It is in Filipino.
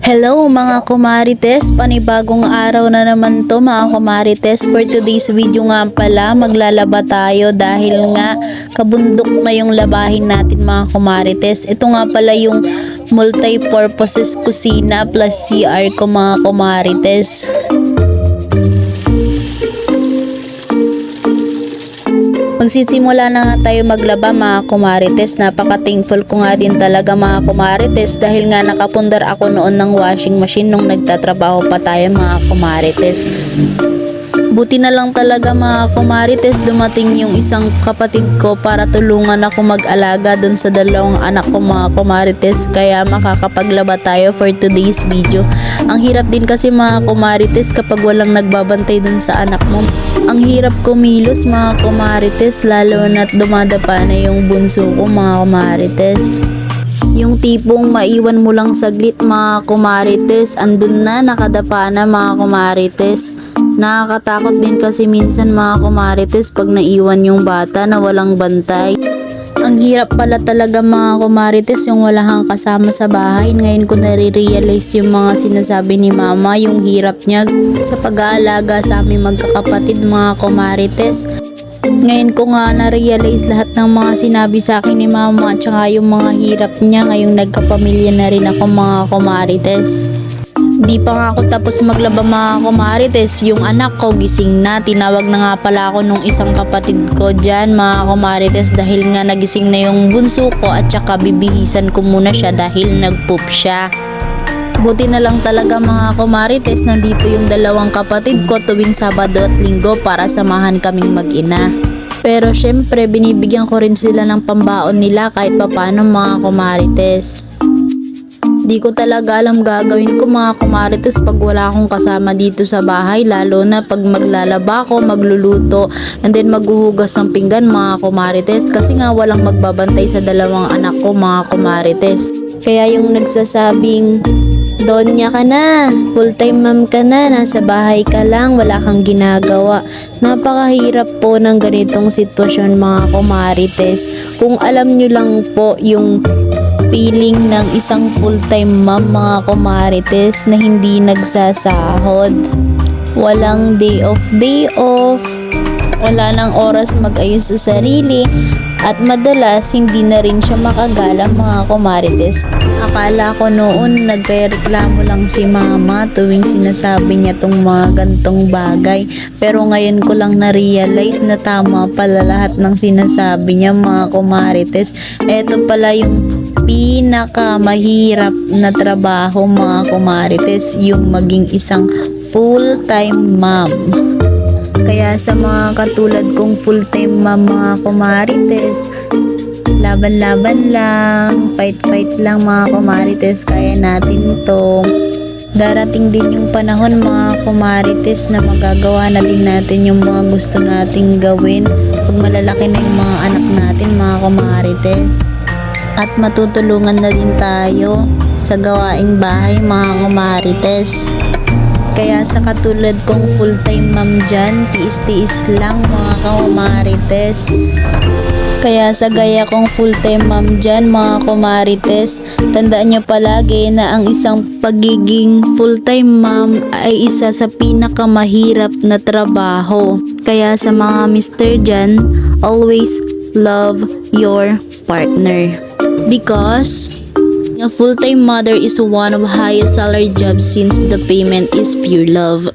Hello mga kumarites, panibagong araw na naman to mga kumarites. For today's video nga pala, maglalaba tayo dahil nga kabundok na yung labahin natin mga kumarites. Ito nga pala yung multi-purposes kusina plus CR ko mga kumarites. Magsisimula na nga tayo maglaba mga kumarites. Napaka-thankful ko nga din talaga mga kumarites dahil nga nakapundar ako noon ng washing machine nung nagtatrabaho pa tayo mga kumarites. Buti na lang talaga mga kumarites, dumating yung isang kapatid ko para tulungan ako mag-alaga dun sa dalawang anak ko mga kumarites, kaya makakapaglaba tayo for today's video. Ang hirap din kasi mga kumarites kapag walang nagbabantay dun sa anak mo. Ang hirap kumilos mga kumarites, lalo na't dumadapa na yung bunso ko mga kumarites. Yung tipong maiwan mo lang saglit mga kumarites, andun na, nakadapa na mga kumarites. Nakakatakot din kasi minsan mga kumarites pag naiwan yung bata na walang bantay. Ang hirap pala talaga mga kumarites yung wala kang kasama sa bahay. Ngayon ko nare-realize yung mga sinasabi ni mama, yung hirap niya sa pag-aalaga sa aming magkakapatid mga kumarites. Ngayon ko nga na-realize lahat ng mga sinabi sa akin ni mama at saka yung mga hirap niya ngayong nagkapamilya na rin ako mga kumarites. Di pa nga ako tapos maglaba mga kumarites, yung anak ko gising na. Tinawag na nga pala ako nung isang kapatid ko dyan mga kumarites dahil nga nagising na yung bunso ko at saka bibihisan ko muna siya dahil nagpoop siya. Buti na lang talaga mga kumarites, nandito yung dalawang kapatid ko tuwing Sabado at Linggo para samahan kaming mag-ina. Pero syempre binibigyan ko rin sila ng pambaon nila kahit papano mga kumarites. Di ko talaga alam gagawin ko mga kumarites pag wala akong kasama dito sa bahay, lalo na pag maglalaba ko, magluluto, and then maghuhugas ng pinggan mga kumarites kasi nga walang magbabantay sa dalawang anak ko mga kumarites. Kaya yung nagsasabing, Donya ka na, full time mom ka na, nasa bahay ka lang, wala kang ginagawa. Napakahirap po ng ganitong sitwasyon mga kumarites. Kung alam nyo lang po yung feeling ng isang full-time mom mga kumarites na hindi nagsasahod. Walang day off, wala nang oras mag-ayos sa sarili, at madalas hindi na rin siya makagala mga kumarites. Akala ko noon nagrereklamo lang si mama tuwing sinasabi niya tong mga gantong bagay, pero ngayon ko lang na-realize na tama pala lahat ng sinasabi niya mga kumarites. Eto pala yung pinakamahirap na trabaho mga kumarites, yung maging isang full-time mom. Kaya sa mga katulad kong full-time mom mga kumarites, laban-laban lang, fight-fight lang mga kumarites, kaya natin to. Darating din yung panahon mga kumarites na magagawa na din natin yung mga gusto nating gawin pag malalaki na yung mga anak natin mga kumarites. At matutulungan na din tayo sa gawaing bahay mga kumarites. Kaya sa katulad kong full-time mom dyan, tiis-tiis lang mga kumarites. Kaya sa gaya kong full-time mom dyan mga kumarites, tandaan nyo palagi na ang isang pagiging full-time mom ay isa sa pinakamahirap na trabaho. Kaya sa mga mister dyan, always love your partner. Because a full-time mother is one of highest salary jobs since the payment is pure love.